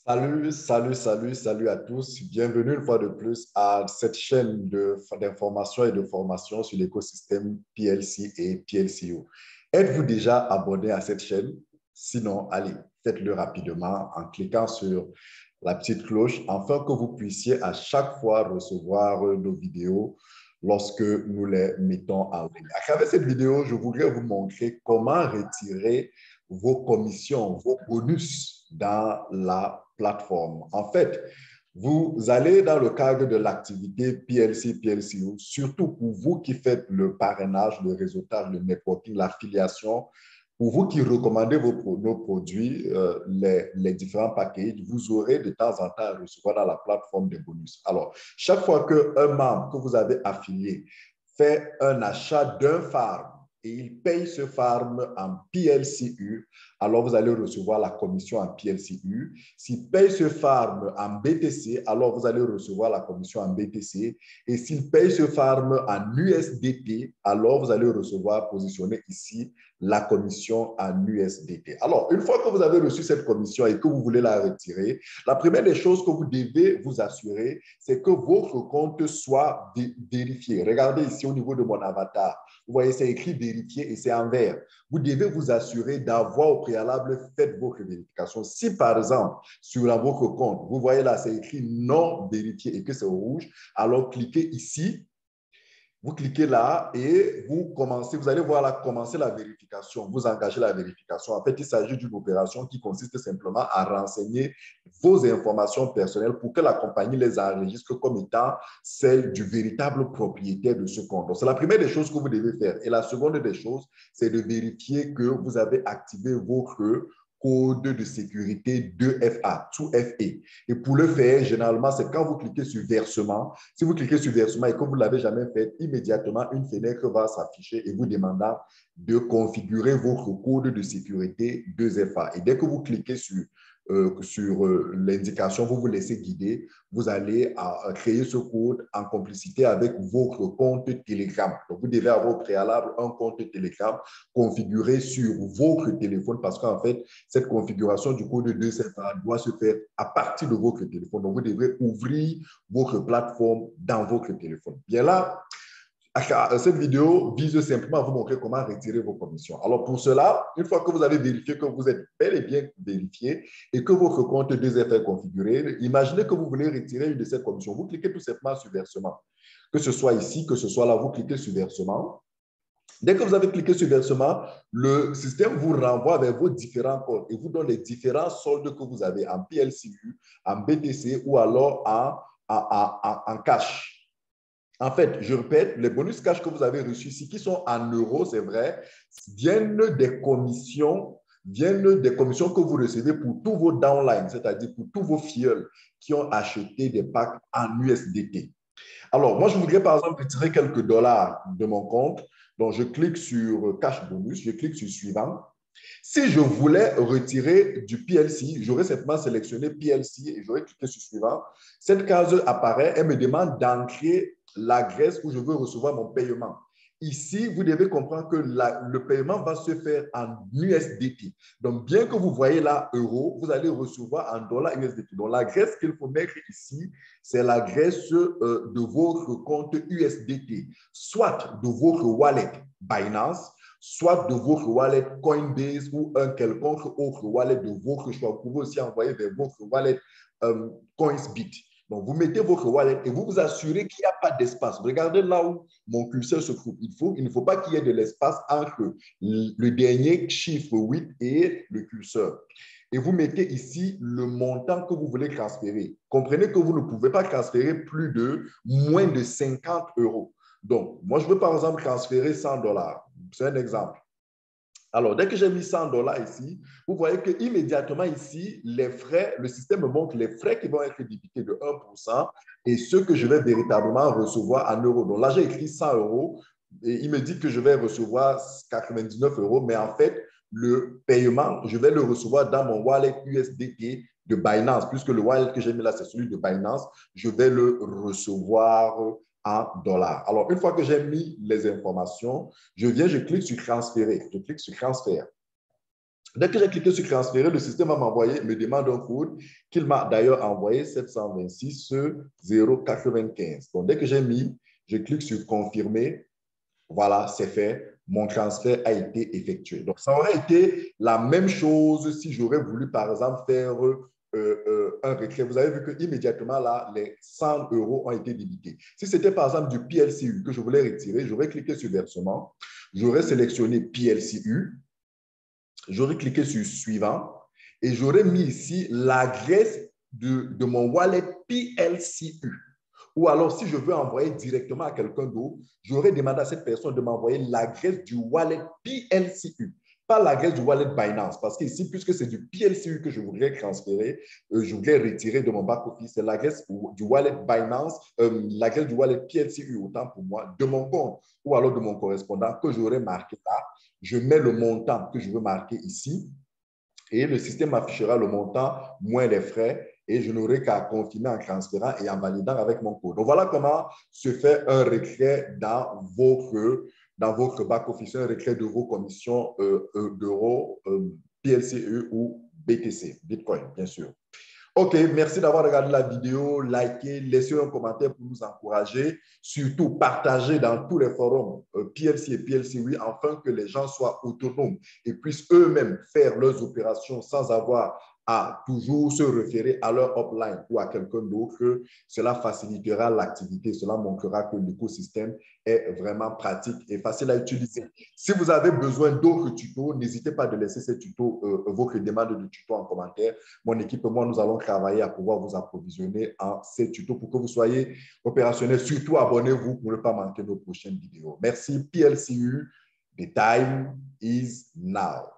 Salut à tous. Bienvenue une fois de plus à cette chaîne d'information et de formation sur l'écosystème PLC et PLCO. Êtes-vous déjà abonné à cette chaîne? Sinon, allez, faites-le rapidement en cliquant sur la petite cloche afin que vous puissiez à chaque fois recevoir nos vidéos lorsque nous les mettons en ligne. À travers cette vidéo, je voudrais vous montrer comment retirer vos commissions, vos bonus dans la plateforme. En fait, vous allez dans le cadre de l'activité PLC, PLCO, surtout pour vous qui faites le parrainage, le réseautage, le networking, l'affiliation, pour vous qui recommandez nos produits, les différents packages, vous aurez de temps en temps à recevoir dans la plateforme des bonus. Alors, chaque fois qu'un membre que vous avez affilié fait un achat d'un farm et il paye ce farm en PLCU, alors vous allez recevoir la commission en PLCU. S'il paye ce farm en BTC, alors vous allez recevoir la commission en BTC. Et s'il paye ce farm en USDT, alors vous allez recevoir, positionné ici, la commission en USDT. Alors, une fois que vous avez reçu cette commission et que vous voulez la retirer, la première des choses que vous devez vous assurer, c'est que votre compte soit vérifié. Regardez ici au niveau de mon avatar. Vous voyez, c'est écrit vérifier et c'est en vert. Vous devez vous assurer d'avoir au préalable fait votre vérification. Si, par exemple, sur votre compte, vous voyez là, c'est écrit non vérifié et que c'est rouge, alors cliquez ici. Vous cliquez là et vous allez voir là, commencer la vérification. Vous engagez la vérification. En fait, il s'agit d'une opération qui consiste simplement à renseigner vos informations personnelles pour que la compagnie les enregistre comme étant celles du véritable propriétaire de ce compte. Donc, c'est la première des choses que vous devez faire. Et la seconde des choses, c'est de vérifier que vous avez activé votre code de sécurité 2FA, 2FA. Et pour le faire, généralement, c'est quand vous cliquez sur versement. Si vous cliquez sur versement et que vous ne l'avez jamais fait, immédiatement, une fenêtre va s'afficher et vous demandant de configurer votre code de sécurité 2FA. Et dès que vous cliquez sur l'indication, vous vous laissez guider, vous allez créer ce code en complicité avec votre compte Telegram. Donc, vous devez avoir au préalable un compte Telegram configuré sur votre téléphone parce qu'en fait, cette configuration du code 2FA doit se faire à partir de votre téléphone. Donc, vous devrez ouvrir votre plateforme dans votre téléphone. Bien là, cette vidéo vise simplement à vous montrer comment retirer vos commissions. Alors, pour cela, une fois que vous avez vérifié que vous êtes bel et bien vérifié et que votre compte 2FA est configuré, imaginez que vous voulez retirer une de ces commissions. Vous cliquez tout simplement sur versement. Que ce soit ici, que ce soit là, vous cliquez sur versement. Dès que vous avez cliqué sur versement, le système vous renvoie vers vos différents comptes et vous donne les différents soldes que vous avez en PLCU, en BTC ou alors en cash. En fait, je répète, les bonus cash que vous avez reçus ici, qui sont en euros, c'est vrai, viennent des commissions que vous recevez pour tous vos downlines, c'est-à-dire pour tous vos filleuls qui ont acheté des packs en USDT. Alors, moi, je voudrais par exemple retirer quelques dollars de mon compte. Donc, je clique sur Cash Bonus, je clique sur Suivant. Si je voulais retirer du PLC, j'aurais simplement sélectionné PLC et j'aurais cliqué sur Suivant. Cette case apparaît, elle me demande d'entrer l'adresse où je veux recevoir mon paiement. Ici, vous devez comprendre que le paiement va se faire en USDT. Donc, bien que vous voyez là euro, vous allez recevoir en dollars USDT. Donc, l'adresse qu'il faut mettre ici, c'est l'adresse de votre compte USDT, soit de votre wallet Binance, soit de votre wallet Coinbase ou un quelconque autre wallet de votre choix. Vous pouvez aussi envoyer vers votre wallet Coinsbit. Donc, vous mettez votre wallet et vous vous assurez qu'il n'y a pas d'espace. Regardez là où mon curseur se trouve. Il ne faut pas qu'il y ait de l'espace entre le dernier chiffre 8 et le curseur. Et vous mettez ici le montant que vous voulez transférer. Comprenez que vous ne pouvez pas transférer plus de moins de 50 euros. Donc, moi, je veux par exemple transférer 100 dollars. C'est un exemple. Alors, dès que j'ai mis 100 dollars ici, vous voyez qu'immédiatement ici, les frais, le système me montre les frais qui vont être débités de 1% et ceux que je vais véritablement recevoir en euros. Donc là, j'ai écrit 100 euros et il me dit que je vais recevoir 99 euros, mais en fait, le paiement, je vais le recevoir dans mon wallet USDT de Binance, puisque le wallet que j'ai mis là, c'est celui de Binance. Je vais le recevoir en dollars. Alors, une fois que j'ai mis les informations, je clique sur transférer. Je clique sur transfert. Dès que j'ai cliqué sur transférer, le système va m'envoyer, me demande un code qu'il m'a d'ailleurs envoyé 726 095. Donc, dès que j'ai mis, je clique sur confirmer. Voilà, c'est fait. Mon transfert a été effectué. Donc, ça aurait été la même chose si j'aurais voulu, par exemple, faire un retrait. Vous avez vu qu'immédiatement, là, les 100 euros ont été débités. Si c'était, par exemple, du PLCU que je voulais retirer, j'aurais cliqué sur versement, j'aurais sélectionné PLCU, j'aurais cliqué sur suivant et j'aurais mis ici l'adresse de mon wallet PLCU. Ou alors, si je veux envoyer directement à quelqu'un d'autre, j'aurais demandé à cette personne de m'envoyer l'adresse du wallet PLCU, pas l'adresse du wallet Binance. Parce qu'ici, puisque c'est du PLCU que je voudrais transférer, je voudrais retirer de mon back-office, c'est l'adresse du wallet Binance, l'adresse du wallet PLCU, autant pour moi, de mon compte ou alors de mon correspondant que j'aurais marqué là. Je mets le montant que je veux marquer ici et le système affichera le montant moins les frais et je n'aurai qu'à confirmer en transférant et en validant avec mon code. Donc, voilà comment se fait un retrait dans votre back-office, un retrait de vos commissions d'euros, PLCE ou BTC, Bitcoin, bien sûr. OK, merci d'avoir regardé la vidéo, likez, laissez un commentaire pour nous encourager. Surtout, partagez dans tous les forums PLC et PLC, oui, afin que les gens soient autonomes et puissent eux-mêmes faire leurs opérations sans avoir à toujours se référer à leur upline ou à quelqu'un d'autre. Cela facilitera l'activité, cela montrera que l'écosystème est vraiment pratique et facile à utiliser. Si vous avez besoin d'autres tutos, n'hésitez pas de laisser ces tutos, votre demande de tutos en commentaire. Mon équipe et moi, nous allons travailler à pouvoir vous approvisionner en ces tutos pour que vous soyez opérationnels. Surtout, abonnez-vous pour ne pas manquer nos prochaines vidéos. Merci, PLCU. The time is now.